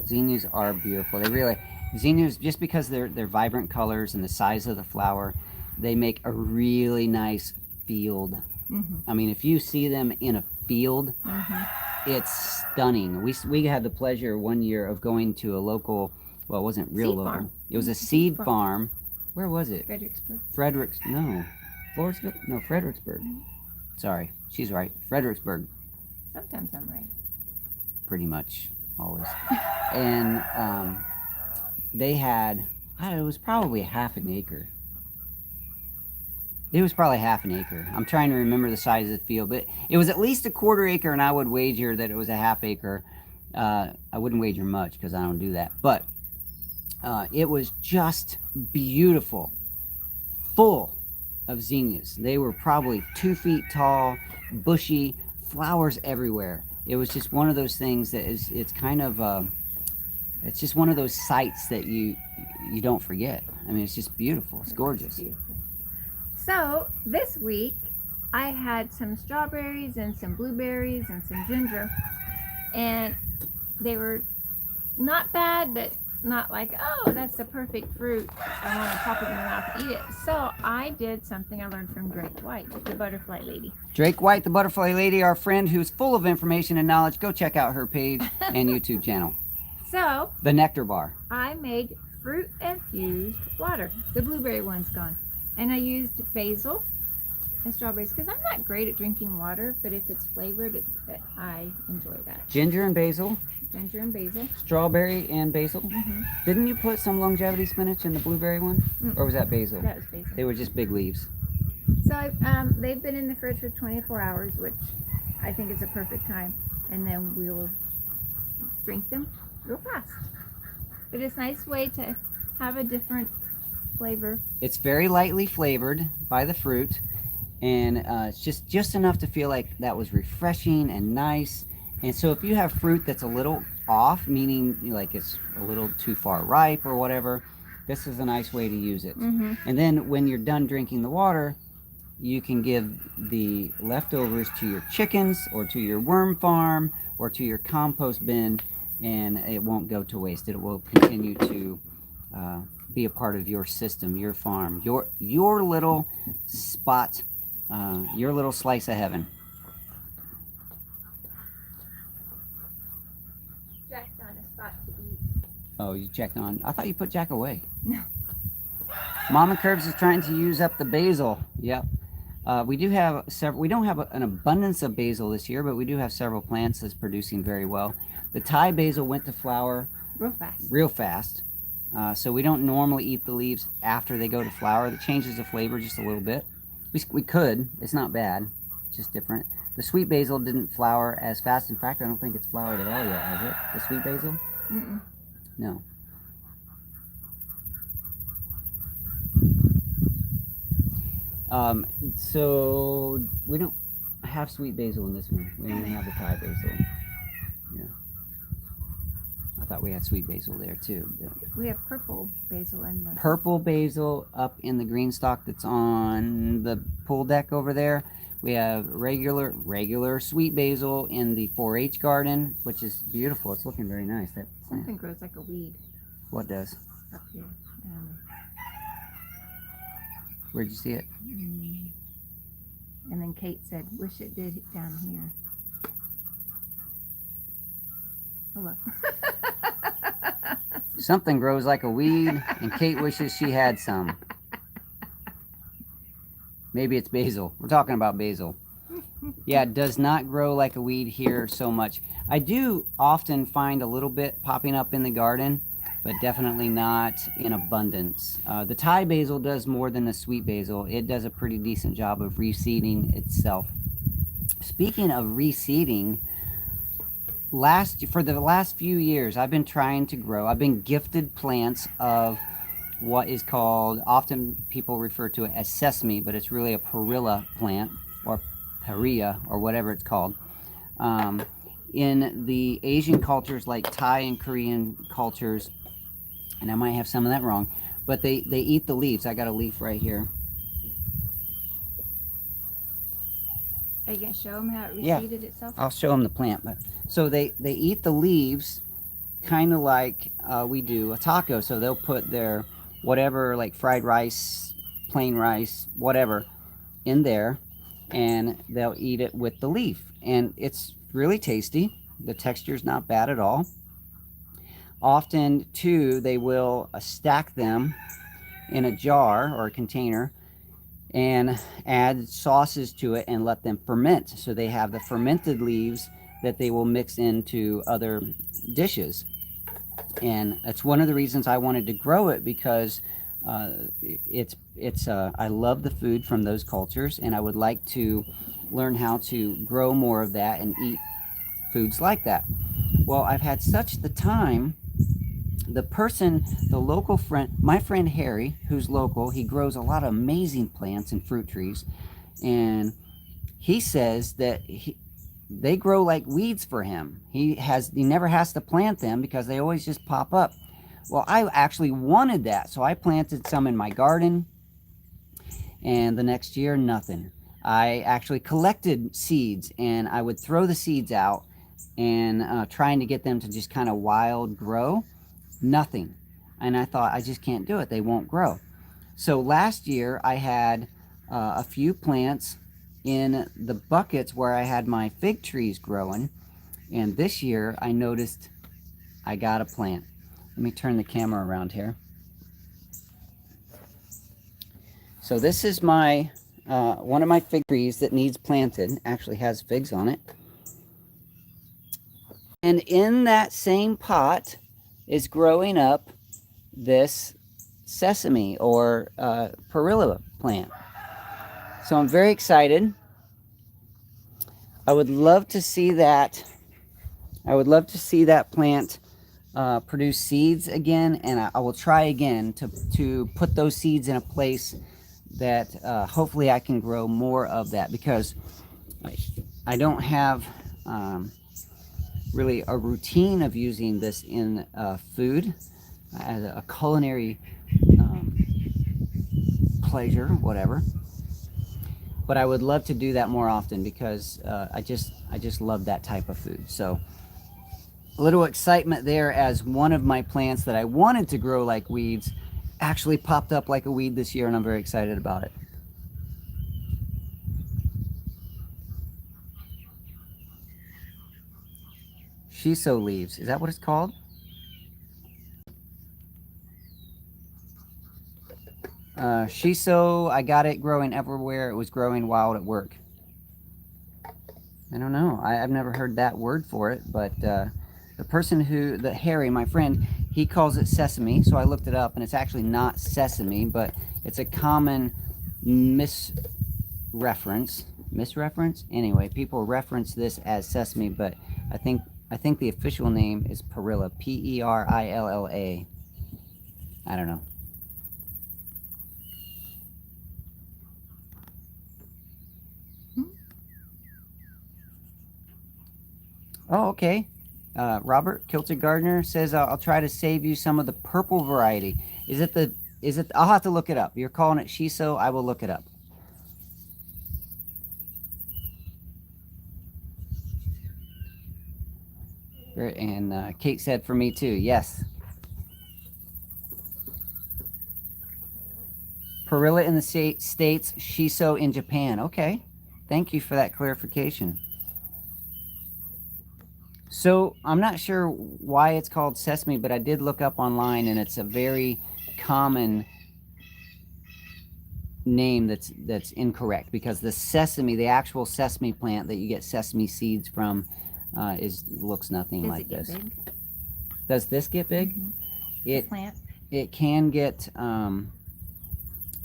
Zinnias are beautiful. They really, zinnias, just because they're vibrant colors and the size of the flower, they make a really nice field. Mm-hmm. I mean, if you see them in a field, Mm-hmm. it's stunning. We had the pleasure one year of going to a local, well, it wasn't real Seed local. farm. It was a seed farm. Where was it? Fredericksburg. Floresville? No, Fredericksburg. Sorry, she's right. Fredericksburg, Sometimes I'm right. pretty much, always. And they had, it was probably half an acre. It was probably half an acre. I'm trying to remember the size of the field, but it was at least a quarter acre, and I would wager that it was a half acre. I wouldn't wager much because I don't do that, but it was just beautiful, full of zinnias. They were probably 2 feet tall, bushy, flowers everywhere. It was just one of those things that is, it's kind of, it's just one of those sights that you don't forget. I mean, it's just beautiful. It's gorgeous. Beautiful. So this week I had some strawberries and some blueberries and some ginger, and they were not bad, but not like, oh, that's the perfect fruit, I want to pop it in my mouth and eat it. So I did something I learned from Drake White, the butterfly lady. Drake White, the butterfly lady, our friend who's full of information and knowledge. Go check out her page and YouTube channel. So The Nectar Bar. I made fruit infused water. The blueberry one's gone. And I used basil and strawberries, because I'm not great at drinking water, but if it's flavored, I enjoy that. Ginger and basil. Ginger and basil. Strawberry and basil. Mm-hmm. Didn't you put some longevity spinach in the blueberry one? Or was that basil? That was basil. They were just big leaves. So they've been in the fridge for 24 hours, which I think is a perfect time. And then we will drink them real fast. But it's a nice way to have a different flavor. It's very lightly flavored by the fruit, and it's just enough to feel like that was refreshing and nice. And so if you have fruit that's a little off, meaning like it's a little too far ripe or whatever, this is a nice way to use it. Mm-hmm. And then when you're done drinking the water, you can give the leftovers to your chickens or to your worm farm or to your compost bin, and it won't go to waste. It will continue to be a part of your system, your farm, your little spot, your little slice of heaven. Jack's on a spot to eat. Oh, you checked on. I thought you put Jack away. No. Mama Curbs is trying to use up the basil. Yep. We do have several. We don't have an abundance of basil this year, but we do have several plants that's producing very well. The Thai basil went to flower real fast. So we don't normally eat the leaves after they go to flower. It changes the flavor just a little bit. We could. It's not bad. It's just different. The sweet basil didn't flower as fast. In fact, I don't think it's flowered at all yet, has it? The sweet basil? Mm-mm. No. So we don't have sweet basil in this one. We only have the Thai basil. Yeah. I thought we had sweet basil there too. Yeah. We have purple basil in the... Purple basil up in the green stalk that's on the pool deck over there. We have regular sweet basil in the 4-H garden, which is beautiful. It's looking very nice. That Something grows like a weed. What does? Up here. Where'd you see it? And then Kate said, wish it did down here. Oh well. Something grows like a weed, and Kate wishes she had some. Maybe it's basil. We're talking about basil. Yeah, it does not grow like a weed here so much. I do often find a little bit popping up in the garden, but definitely not in abundance. The Thai basil does more than the sweet basil. It does a pretty decent job of reseeding itself. Speaking of reseeding, for the last few years, I've been trying to grow. I've been gifted plants of what is called, often people refer to it as sesame, but it's really a perilla plant, or peria, or whatever it's called. In the Asian cultures like Thai and Korean cultures, and I might have some of that wrong, but they eat the leaves. I got a leaf right here. Are you going to show them how it reseeded itself? I'll show them the plant. But so they eat the leaves kind of like we do a taco. So they'll put their whatever, like fried rice, plain rice, whatever, in there, and they'll eat it with the leaf. And it's really tasty. The texture's not bad at all. Often, too, they will stack them in a jar or a container and add sauces to it and let them ferment. So they have the fermented leaves that they will mix into other dishes. And that's one of the reasons I wanted to grow it, because I love the food from those cultures, and I would like to learn how to grow more of that and eat foods like that. Well, I've had such the time. The local friend, my friend Harry, who's local, he grows a lot of amazing plants and fruit trees, and he says that they grow like weeds for him. He never has to plant them because they always just pop up. Well, I actually wanted that, so I planted some in my garden, and the next year, nothing. I actually collected seeds, and I would throw the seeds out and trying to get them to just kind of wild grow. Nothing. And I thought, I just can't do it. They won't grow. So last year I had a few plants in the buckets where I had my fig trees growing. And this year I noticed I got a plant. Let me turn the camera around here. So this is my one of my fig trees that needs planted. Actually has figs on it. And in that same pot is growing up this sesame or perilla plant. So I'm very excited. I would love to see that. I would love to see that plant produce seeds again, and I will try again to put those seeds in a place that hopefully I can grow more of that, because I don't have really a routine of using this in food as a culinary pleasure, whatever. But I would love to do that more often, because I just love that type of food. So a little excitement there, as one of my plants that I wanted to grow like weeds actually popped up like a weed this year, and I'm very excited about it. Shiso leaves. Is that what it's called? Shiso, I got it growing everywhere. It was growing wild at work. I don't know. I've never heard that word for it, but the person Harry, my friend, he calls it sesame. So I looked it up, and it's actually not sesame, but it's a common misreference. Anyway, people reference this as sesame, but I think the official name is perilla. Perilla. I don't know. Oh, okay. Robert Kilted Gardener says I'll try to save you some of the purple variety. Is it? I'll have to look it up. You're calling it shiso. I will look it up. And Kate said for me too. Yes. Perilla in the States, shiso in Japan. Okay. Thank you for that clarification. So I'm not sure why it's called sesame, but I did look up online, and it's a very common name that's incorrect, because the sesame, the actual sesame plant that you get sesame seeds from, looks nothing like this. Does it get big? Does this get big? Mm-hmm. It can get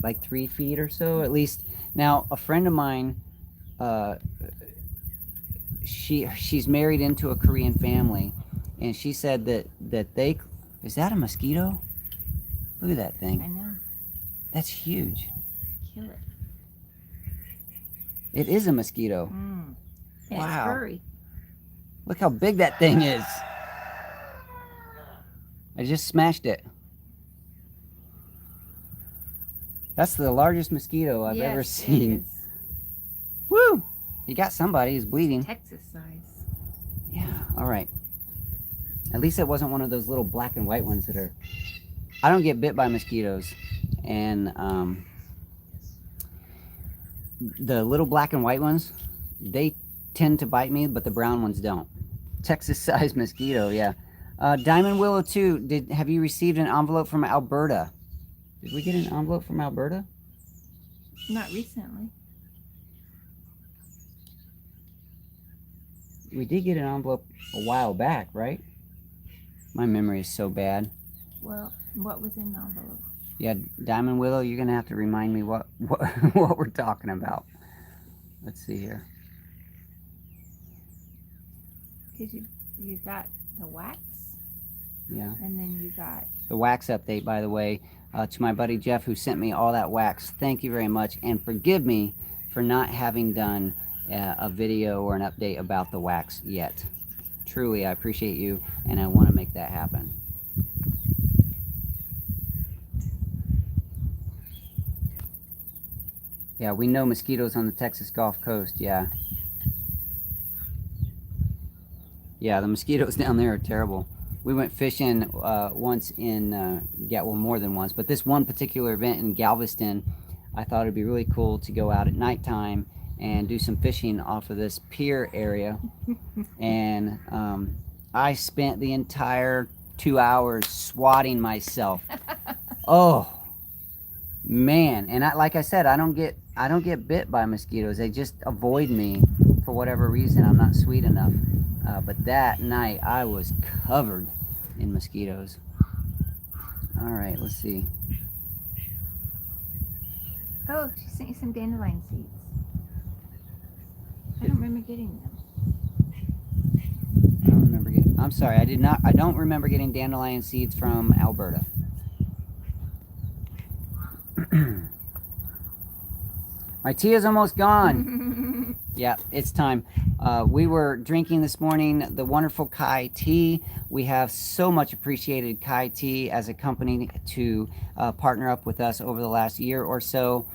like 3 feet or so, at least. Now, a friend of mine, she's married into a Korean family, and she said that they, is that a mosquito? Look at that thing. I know. That's huge. Kill it. It is a mosquito. Wow. It's furry. Look how big that thing is. I just smashed it. That's the largest mosquito I've ever seen. Woo! He got somebody who's bleeding. Texas size. Yeah, all right. At least it wasn't one of those little black and white ones that are... I don't get bit by mosquitoes. And the little black and white ones, they tend to bite me, but the brown ones don't. Texas size mosquito, yeah. Diamond Willow 2, have you received an envelope from Alberta? Did we get an envelope from Alberta? Not recently. We did get an envelope a while back, right? My memory is so bad. Well, what was in the envelope? Yeah, Diamond Willow, you're going to have to remind me what we're talking about. Let's see here. Because you got the wax. Yeah. And then you got... The wax update, by the way, to my buddy Jeff, who sent me all that wax. Thank you very much. And forgive me for not having done a video or an update about the wax yet. Truly, I appreciate you, and I want to make that happen. Yeah, we know mosquitoes on the Texas Gulf Coast, yeah. Yeah, the mosquitoes down there are terrible. We went fishing once in, well, more than once, but this one particular event in Galveston, I thought it'd be really cool to go out at nighttime and do some fishing off of this pier area. And I spent the entire 2 hours swatting myself. Oh, man. And like I said, I don't get bit by mosquitoes. They just avoid me for whatever reason. I'm not sweet enough. But that night, I was covered in mosquitoes. All right, let's see. Oh, she sent you some dandelion seeds. I don't remember getting them. I'm sorry, I don't remember getting dandelion seeds from Alberta. My tea is almost gone. Yeah, it's time. We were drinking this morning the wonderful Kai tea. We have so much appreciated Kai tea as a company to partner up with us over the last year or so.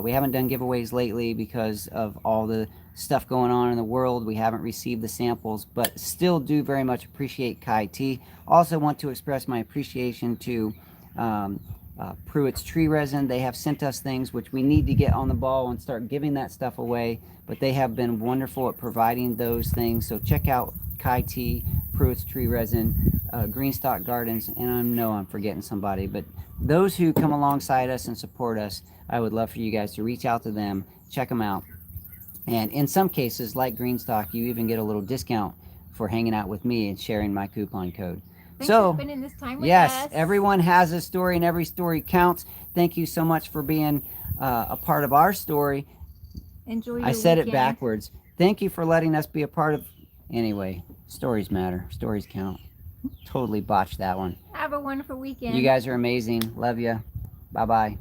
We haven't done giveaways lately because of all the stuff going on in the world. We haven't received the samples, but still do very much appreciate Kai tea. Also want to express my appreciation to Pruitt's tree resin. They have sent us things which we need to get on the ball and start giving that stuff away, but they have been wonderful at providing those things. So check out Kai Tea, Pruitt's tree resin, Greenstock Gardens, and I know I'm forgetting somebody, but those who come alongside us and support us, I would love for you guys to reach out to them, check them out. And in some cases, like Greenstock, you even get a little discount for hanging out with me and sharing my coupon code. Thanks for spending this time with yes, us. everyone has a story, and every story counts. Thank you so much for being a part of our story. Enjoy your I said weekend. it backwards. Thank you for letting us be a part of... Anyway, stories matter. Stories count. Totally botched that one. Have a wonderful weekend. You guys are amazing. Love you. Bye-bye.